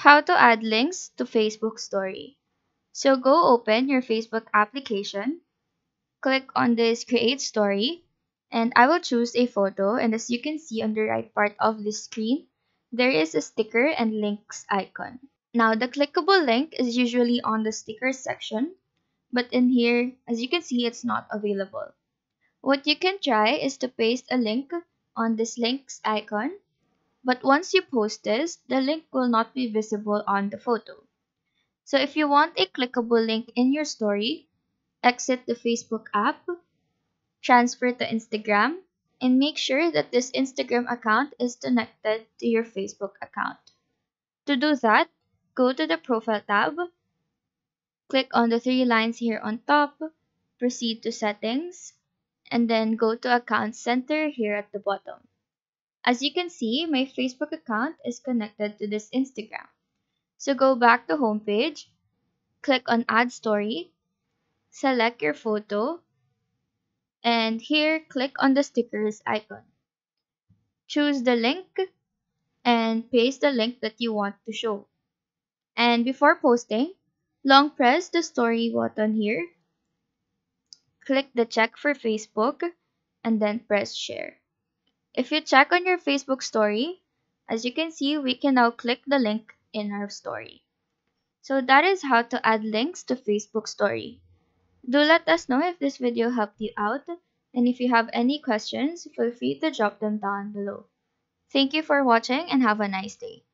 How to add links to Facebook story. So go open your Facebook application, click on this create story, and I will choose a photo, and as you can see on the right part of the screen, there is a sticker and links icon. Now the clickable link is usually on the stickers section, but in here, as you can see, it's not available. What you can try is to paste a link on this links icon, but once you post this, the link will not be visible on the photo. So if you want a clickable link in your story, exit the Facebook app, transfer to Instagram, and make sure that this Instagram account is connected to your Facebook account. To do that, go to the Profile tab, click on the three lines here on top, proceed to Settings, and then go to Account Center here at the bottom. As you can see, my Facebook account is connected to this Instagram. So go back to homepage, click on Add Story, select your photo, and here click on the stickers icon. Choose the link and paste the link that you want to show. And before posting, long press the story button here, click the check for Facebook, and then press share. If you check on your Facebook story, as you can see, we can now click the link in our story. So that is how to add links to Facebook story. Do let us know if this video helped you out, and if you have any questions, feel free to drop them down below. Thank you for watching and have a nice day.